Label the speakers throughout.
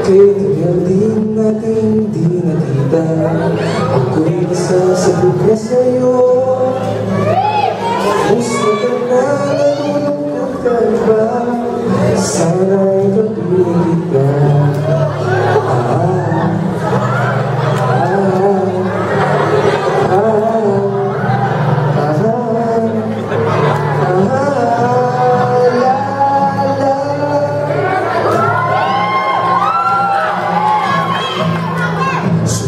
Speaker 1: Kay tagal din natin di nakita, ako'y nasasagot na sa'yo. Gusto ka na, nalulungkot ka ba? Sana'y kapilit ka.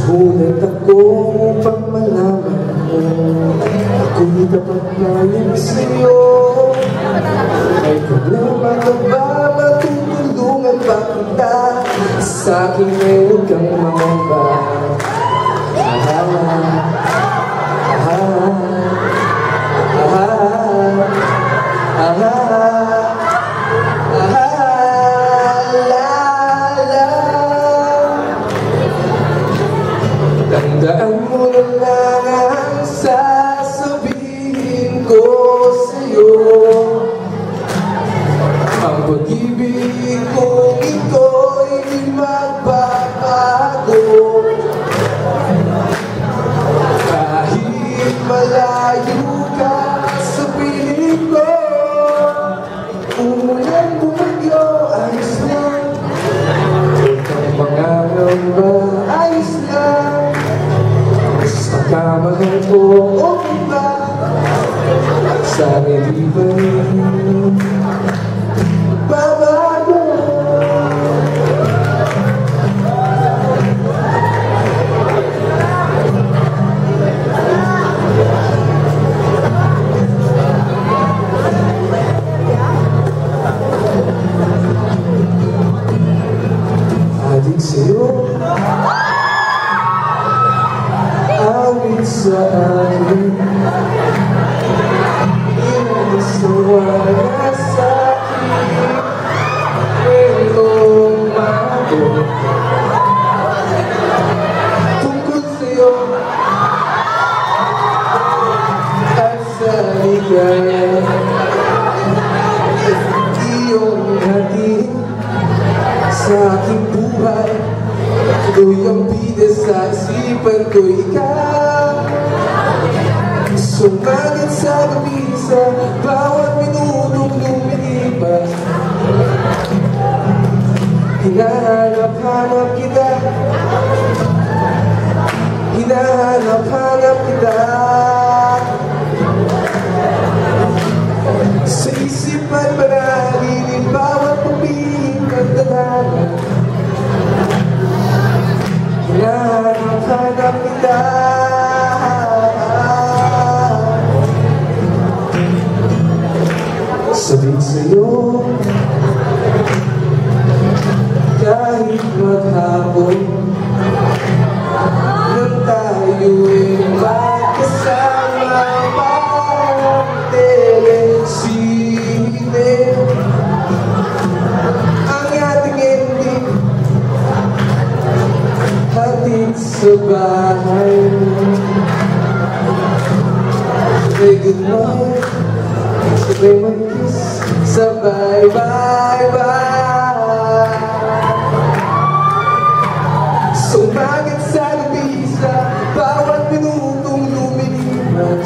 Speaker 1: Sulat ako upang malaman mo, ako'y dapat paling sa'yo. May problema ka ba? Matutulungan ba kita? Sa'kin ay huwag kang mangamba. Tandaan mo na lang ang sasabihin ko sa'yo. Ang pag-ibig kong ito'y di magbabago. Kahit malayo ka sa piling ko, umulan bumagyo, ayos lang. Huwag kang mangangamba, ayos lang. Pagkamahal ko, okay ba? Sana di ba'y babago? Adik sa'yo, awit sa akin, inasawa sa akin, kwentong mato tungkol sa'yo at sa ligaya. Iyong hatid sa aking buhay, tuloy ang bida sa isipan ko, ikaw. Sumagat sa gabi sa bawat minutong lumilipas. Hinahanap-hanap kita, hinahanap-hanap kita. Sa isipan manahilin bawat pumihing kagdadana. Hinahanap-hanap kita. Sabihin sa'yo, kahit maghapon nang tayo'y magkasama parang telesine, ang ating ending hatid sa bahay. Say goodnight, sabay mag-kiss, sabay bye-bye. Sumagat sa gabi sa bawat minutong lumilipas.